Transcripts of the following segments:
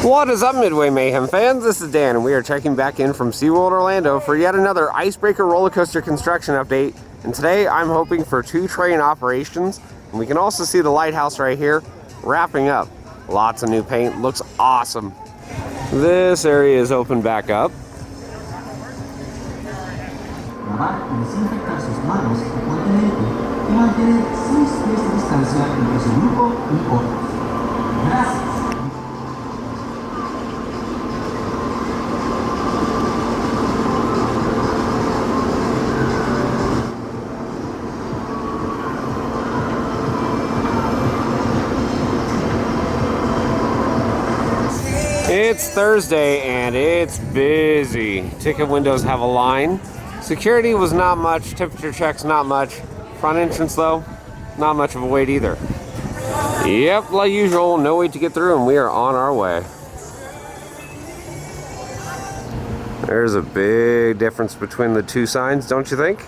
What is up, Midway Mayhem fans? This is Dan, and we are checking back in from SeaWorld Orlando for yet another Icebreaker roller coaster construction update. And today I'm hoping for 2 train operations, and we can also see the lighthouse right here wrapping up. Lots of new paint, looks awesome. This area is open back up. It's Thursday and it's busy. Ticket windows have a line. Security was not much, temperature checks not much. Front entrance though, not much of a wait either. Yep, like usual, no wait to get through and we are on our way. There's a big difference between the two signs, don't you think?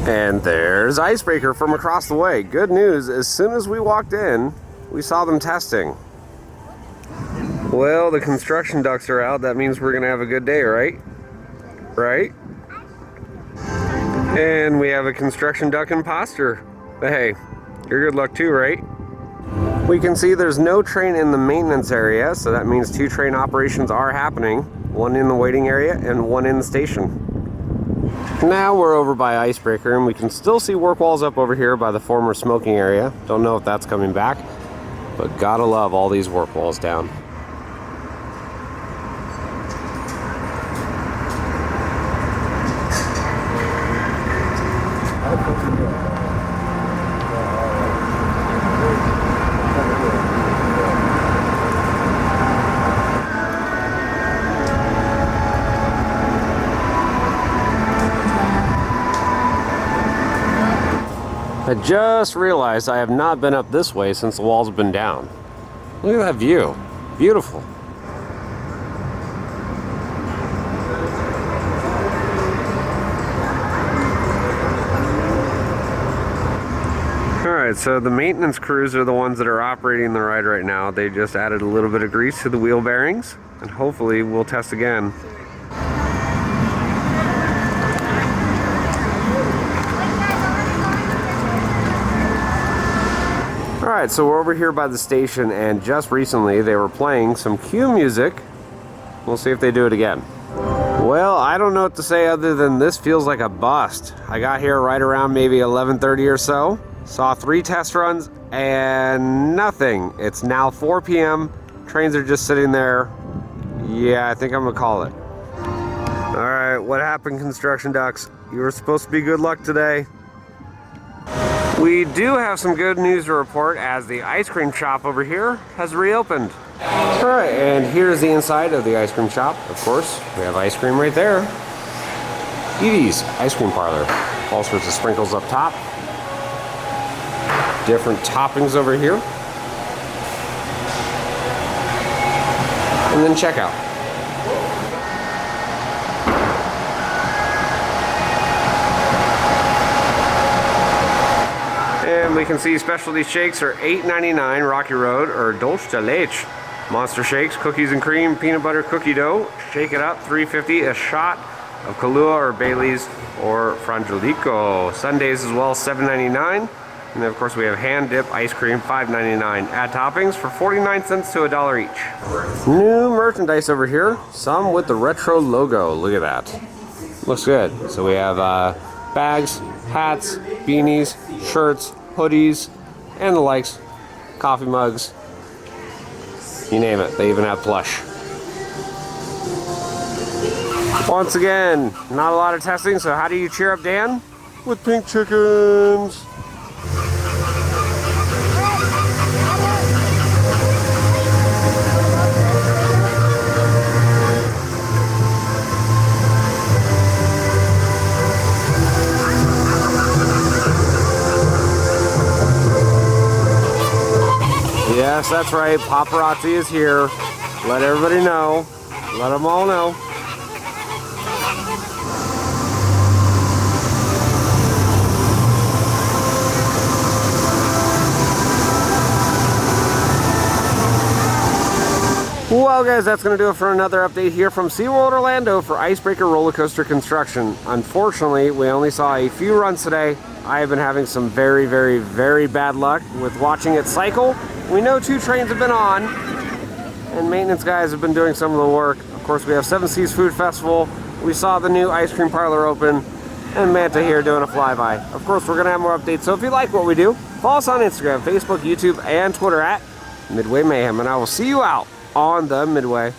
And there's Icebreaker from across the way. Good news, as soon as we walked in, we saw them testing. Well, the construction ducks are out. That means we're gonna have a good day, right? Right? And we have a construction duck imposter. But hey, you're good luck too, right? We can see there's no train in the maintenance area, so that means 2 train operations are happening. One in the waiting area and one in the station. Now we're over by Icebreaker and we can still see work walls up over here by the former smoking area. Don't know if that's coming back, but gotta love all these work walls down. I just realized I have not been up this way since the walls have been down. Look at that view. Beautiful. Alright, so the maintenance crews are the ones that are operating the ride right now. They just added a little bit of grease to the wheel bearings, and hopefully we'll test again. Alright, so we're over here by the station, and just recently they were playing some cue music. We'll see if they do it again. Well, I don't know what to say other than this feels like a bust. I got here right around maybe 11:30 or so, saw 3 test runs, and nothing. It's now 4 p.m. Trains are just sitting there. Yeah, I think I'm gonna call it. Alright, what happened, construction ducks? You were supposed to be good luck today. We do have some good news to report as the ice cream shop over here has reopened. Alright, and here's the inside of the ice cream shop. Of course, we have ice cream right there. Edie's Ice Cream Parlor. All sorts of sprinkles up top. Different toppings over here. And then checkout. And we can see specialty shakes are $8.99 Rocky Road or Dolce de Leche. Monster shakes, cookies and cream, peanut butter cookie dough. Shake it up, $3.50 a shot of Kahlua or Bailey's or Frangelico. Sundays as well, $7.99. And then of course we have hand dip ice cream, $5.99. Add toppings for 49 cents to $1 each. New merchandise over here, some with the retro logo. Look at that. Looks good. So we have bags, hats, beanies, shirts, hoodies, and the likes, coffee mugs, you name it. They even have plush. Once again, not a lot of testing, so how do you cheer up Dan? With pink chickens. Yes, that's right. Paparazzi is here. Let everybody know. Let them all know. Well guys, that's going to do it for another update here from SeaWorld Orlando for Icebreaker roller coaster construction. Unfortunately, we only saw a few runs today. I have been having some very, very, very bad luck with watching it cycle. We know 2 trains have been on, and maintenance guys have been doing some of the work. Of course, we have Seven Seas Food Festival. We saw the new ice cream parlor open, and Manta here doing a flyby. Of course, we're going to have more updates, so if you like what we do, follow us on Instagram, Facebook, YouTube, and Twitter at Midway Mayhem, and I will see you out on the Midway.